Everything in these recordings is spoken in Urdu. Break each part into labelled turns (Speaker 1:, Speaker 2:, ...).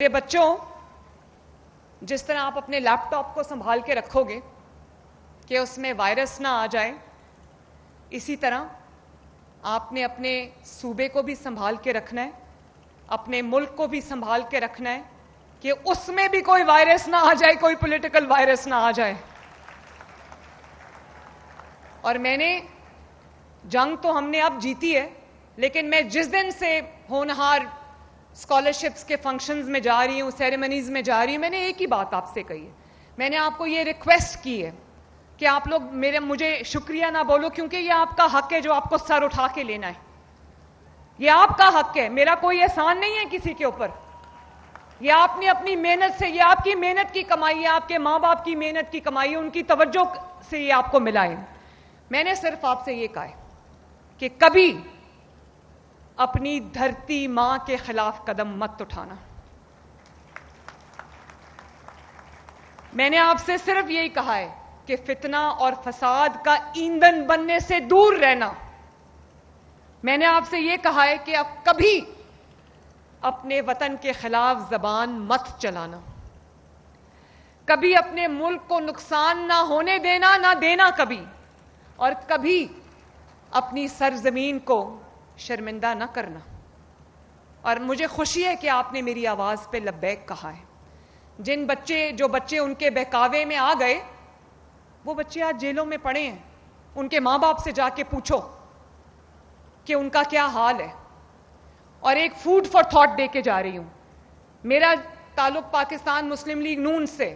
Speaker 1: میرے بچوں، جس طرح آپ اپنے لیپ ٹاپ کو سنبھال کے رکھو گے کہ اس میں وائرس نہ آ جائے، اسی طرح آپ نے اپنے صوبے کو بھی سنبھال کے رکھنا ہے، اپنے ملک کو بھی سنبھال کے رکھنا ہے کہ اس میں بھی کوئی وائرس نہ آ جائے، کوئی پولیٹیکل وائرس نہ آ جائے۔ اور میں نے جنگ تو ہم نے اب جیتی ہے، لیکن میں جس دن سے ہونہار اسکالرشپس کے فنکشنز میں جا رہی ہوں، سیریمنیز میں جا رہی ہوں، میں نے ایک ہی بات آپ سے کہی ہے۔ میں نے آپ کو یہ ریکویسٹ کی ہے کہ آپ لوگ مجھے شکریہ نہ بولو، کیونکہ یہ آپ کا حق ہے جو آپ کو سر اٹھا کے لینا ہے۔ یہ آپ کا حق ہے، میرا کوئی احسان نہیں ہے کسی کے اوپر۔ یہ آپ نے اپنی محنت سے، یہ آپ کی محنت کی کمائی ہے، آپ کے ماں باپ کی محنت کی کمائی ہے، ان کی توجہ سے یہ آپ کو ملا ہے۔ میں نے صرف آپ سے یہ کہا ہے کہ کبھی اپنی دھرتی ماں کے خلاف قدم مت اٹھانا۔ میں نے آپ سے صرف یہی کہا ہے کہ فتنہ اور فساد کا ایندھن بننے سے دور رہنا۔ میں نے آپ سے یہ کہا ہے کہ اب کبھی اپنے وطن کے خلاف زبان مت چلانا، کبھی اپنے ملک کو نقصان نہ ہونے دینا، نہ دینا کبھی، اور کبھی اپنی سرزمین کو شرمندہ نہ کرنا۔ اور مجھے خوشی ہے کہ آپ نے میری آواز پہ لبیک کہا ہے۔ جو بچے ان کے بہکاوے میں آ گئے، وہ بچے آج جیلوں میں پڑے ہیں۔ ان کے ماں باپ سے جا کے پوچھو کہ ان کا کیا حال ہے۔ اور ایک فوڈ فار تھاٹ دے کے جا رہی ہوں۔ میرا تعلق پاکستان مسلم لیگ نون سے،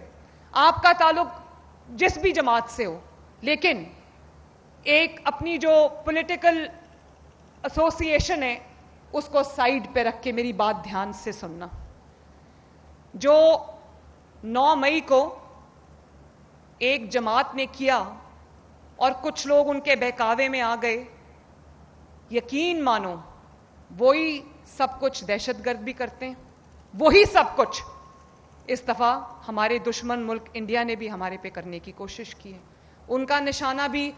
Speaker 1: آپ کا تعلق جس بھی جماعت سے ہو، لیکن ایک اپنی جو پولیٹیکل ایسوسی ایشن ہے اس کو سائیڈ پہ رکھ کے میری بات دھیان سے سننا۔ جو 9 مئی کو ایک جماعت نے کیا اور کچھ لوگ ان کے بہکاوے میں آ گئے، یقین مانو وہی سب کچھ دہشت گرد بھی کرتے ہیں، وہی سب کچھ اس دفعہ ہمارے دشمن ملک انڈیا نے بھی ہمارے پہ کرنے کی کوشش کی ہے۔ ان کا نشانہ بھی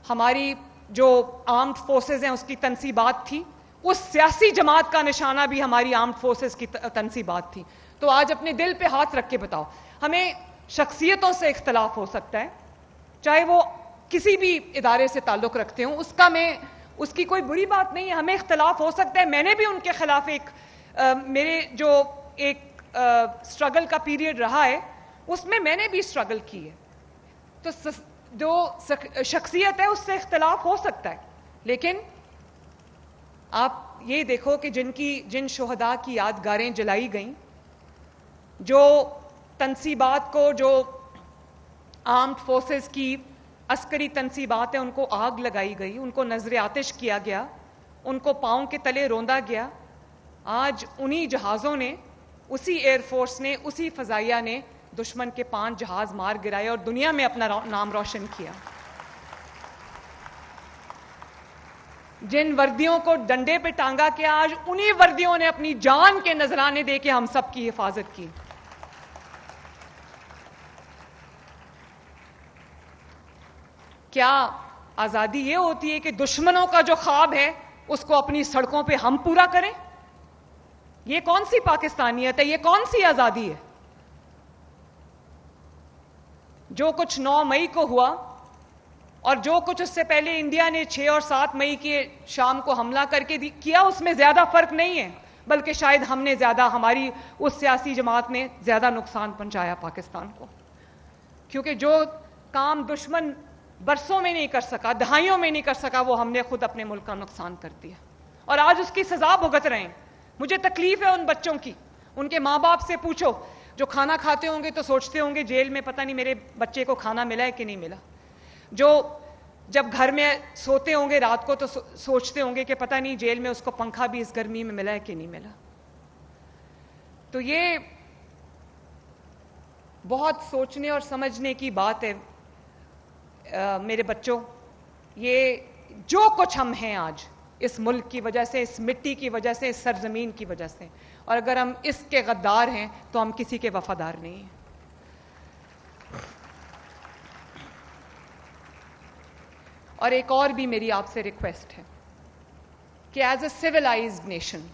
Speaker 1: ہماری جو آرمڈ فورسز ہیں اس کی تنصیبات تھی، اس سیاسی جماعت کا نشانہ بھی ہماری آرمڈ فورسز کی تنصیبات تھی۔ تو آج اپنے دل پہ ہاتھ رکھ کے بتاؤ، ہمیں شخصیتوں سے اختلاف ہو سکتا ہے، چاہے وہ کسی بھی ادارے سے تعلق رکھتے ہوں، اس کی کوئی بری بات نہیں ہے، ہمیں اختلاف ہو سکتا ہے۔ میں نے بھی ان کے خلاف میرے جو ایک اسٹرگل کا پیریڈ رہا ہے، اس میں نے بھی اسٹرگل کی ہے۔ تو جو شخصیت ہے اس سے اختلاف ہو سکتا ہے، لیکن آپ یہ دیکھو کہ جن شہداء کی یادگاریں جلائی گئیں، جو تنصیبات کو، جو آرمڈ فورسز کی عسکری تنصیبات ہیں ان کو آگ لگائی گئی، ان کو نذر آتش کیا گیا، ان کو پاؤں کے تلے روندا گیا، آج انہی جہازوں نے، اسی ایئر فورس نے، اسی فضائیہ نے دشمن کے 5 جہاز مار گرائے اور دنیا میں اپنا نام روشن کیا۔ جن وردیوں کو ڈنڈے پہ ٹانگا کیا، آج انہی وردیوں نے اپنی جان کے نذرانے دے کے ہم سب کی حفاظت کی۔ کیا آزادی یہ ہوتی ہے کہ دشمنوں کا جو خواب ہے اس کو اپنی سڑکوں پہ ہم پورا کریں؟ یہ کون سی پاکستانیت ہے؟ یہ کون سی آزادی ہے؟ جو کچھ 9 مئی کو ہوا اور جو کچھ اس سے پہلے انڈیا نے 6 اور 7 مئی کی شام کو حملہ کر کے کیا، اس میں زیادہ فرق نہیں ہے، بلکہ شاید ہم نے زیادہ، ہماری اس سیاسی جماعت نے زیادہ نقصان پہنچایا پاکستان کو، کیونکہ جو کام دشمن برسوں میں نہیں کر سکا، دہائیوں میں نہیں کر سکا، وہ ہم نے خود اپنے ملک کا نقصان کر دیا اور آج اس کی سزا بھگت رہے ہیں۔ مجھے تکلیف ہے ان بچوں کی، ان کے ماں باپ سے پوچھو، جو کھانا کھاتے ہوں گے تو سوچتے ہوں گے جیل میں پتہ نہیں میرے بچے کو کھانا ملا ہے کہ نہیں ملا، جو جب گھر میں سوتے ہوں گے رات کو تو سوچتے ہوں گے کہ پتہ نہیں جیل میں اس کو پنکھا بھی اس گرمی میں ملا ہے کہ نہیں ملا۔ تو یہ بہت سوچنے اور سمجھنے کی بات ہے میرے بچوں۔ یہ جو کچھ ہم ہیں آج اس ملک کی وجہ سے، اس مٹی کی وجہ سے، اس سرزمین کی وجہ سے، اور اگر ہم اس کے غدار ہیں تو ہم کسی کے وفادار نہیں ہیں۔ اور ایک اور بھی میری آپ سے ریکویسٹ ہے کہ ایز اے سویلائزڈ نیشن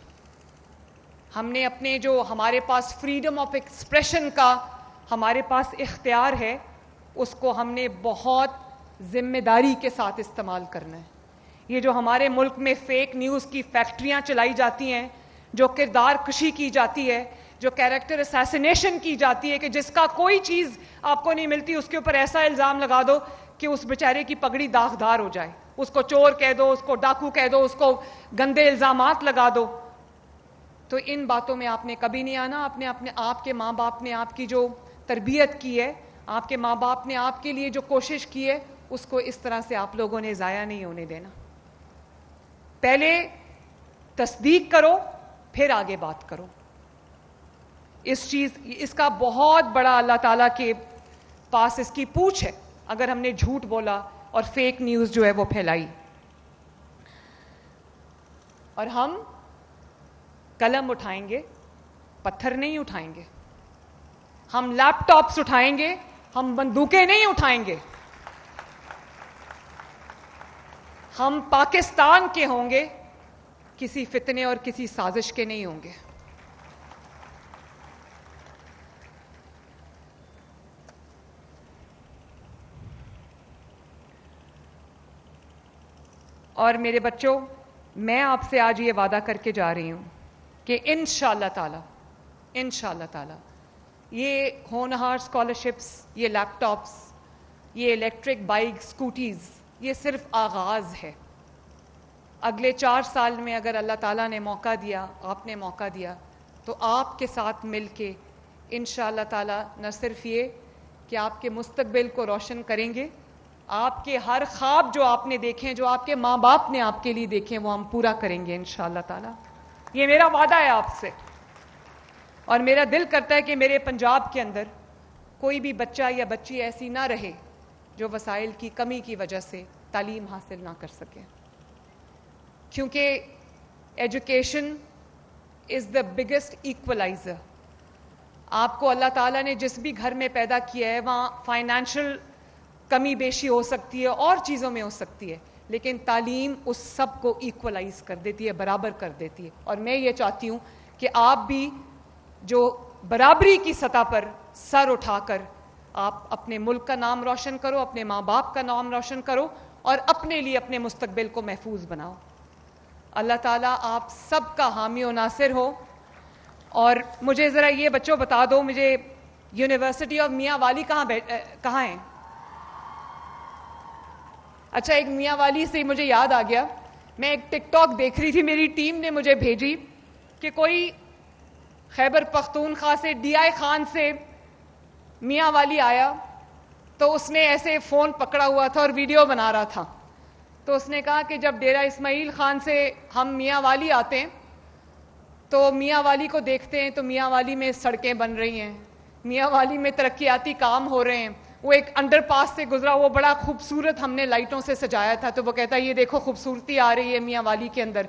Speaker 1: ہم نے اپنے جو ہمارے پاس فریڈم آف ایکسپریشن کا ہمارے پاس اختیار ہے اس کو ہم نے بہت ذمہ داری کے ساتھ استعمال کرنا ہے. یہ جو ہمارے ملک میں فیک نیوز کی فیکٹریاں چلائی جاتی ہیں, جو کردار کشی کی جاتی ہے, جو کیریکٹر اسیسینیشن کی جاتی ہے کہ جس کا کوئی چیز آپ کو نہیں ملتی اس کے اوپر ایسا الزام لگا دو کہ اس بیچارے کی پگڑی داغدار ہو جائے, اس کو چور کہہ دو, اس کو ڈاکو کہہ دو, اس کو گندے الزامات لگا دو. تو ان باتوں میں آپ نے کبھی نہیں آنا. آپ کے ماں باپ نے آپ کی جو تربیت کی ہے, آپ کے ماں باپ نے آپ کے لیے جو کوشش کی ہے, اس کو اس طرح سے آپ لوگوں نے ضائع نہیں ہونے دینا. پہلے تصدیق کرو پھر آگے بات کرو. اس کا بہت بڑا اللہ تعالیٰ کے پاس اس کی پوچھ ہے اگر ہم نے جھوٹ بولا اور فیک نیوز جو ہے وہ پھیلائی. اور ہم قلم اٹھائیں گے, پتھر نہیں اٹھائیں گے. ہم لیپ ٹاپس اٹھائیں گے, ہم بندوقیں نہیں اٹھائیں گے. ہم پاکستان کے ہوں گے, کسی فتنے اور کسی سازش کے نہیں ہوں گے. اور میرے بچوں, میں آپ سے آج یہ وعدہ کر کے جا رہی ہوں کہ انشاءاللہ تعالی یہ ہونہار اسکالرشپس, یہ لیپ ٹاپس, یہ الیکٹرک بائک, اسکوٹیز, یہ صرف آغاز ہے. اگلے 4 سال میں اگر اللہ تعالیٰ نے موقع دیا, آپ نے موقع دیا, تو آپ کے ساتھ مل کے انشاءاللہ تعالی نہ صرف یہ کہ آپ کے مستقبل کو روشن کریں گے, آپ کے ہر خواب جو آپ نے دیکھے, جو آپ کے ماں باپ نے آپ کے لیے دیکھے, وہ ہم پورا کریں گے انشاءاللہ تعالی. یہ میرا وعدہ ہے آپ سے. اور میرا دل کرتا ہے کہ میرے پنجاب کے اندر کوئی بھی بچہ یا بچی ایسی نہ رہے جو وسائل کی کمی کی وجہ سے تعلیم حاصل نہ کر سکے. کیونکہ ایجوکیشن از دا بگیسٹ ایکولائزر. آپ کو اللہ تعالیٰ نے جس بھی گھر میں پیدا کیا ہے وہاں فائنینشیل کمی بیشی ہو سکتی ہے, اور چیزوں میں ہو سکتی ہے, لیکن تعلیم اس سب کو ایکولائز کر دیتی ہے, برابر کر دیتی ہے. اور میں یہ چاہتی ہوں کہ آپ بھی جو برابری کی سطح پر سر اٹھا کر آپ اپنے ملک کا نام روشن کرو, اپنے ماں باپ کا نام روشن کرو, اور اپنے لیے اپنے مستقبل کو محفوظ بناؤ. اللہ تعالیٰ آپ سب کا حامی و ناصر ہو. اور مجھے ذرا یہ بچوں بتا دو, مجھے یونیورسٹی آف میاں والی کہاں ہیں؟ اچھا, ایک میاں والی سے مجھے یاد آ گیا, میں ایک ٹک ٹاک دیکھ رہی تھی, میری ٹیم نے مجھے بھیجی کہ کوئی خیبر پختونخوا سے ڈی آئی خان سے میاں والی آیا, تو اس نے ایسے فون پکڑا ہوا تھا اور ویڈیو بنا رہا تھا. تو اس نے کہا کہ جب ڈیرہ اسماعیل خان سے ہم میاں والی آتے ہیں تو میاں والی کو دیکھتے ہیں تو میاں والی میں سڑکیں بن رہی ہیں, میاں والی میں ترقیاتی کام ہو رہے ہیں. وہ ایک انڈر پاس سے گزرا, وہ بڑا خوبصورت ہم نے لائٹوں سے سجایا تھا, تو وہ کہتا ہے یہ دیکھو خوبصورتی آ رہی ہے میاں والی کے اندر.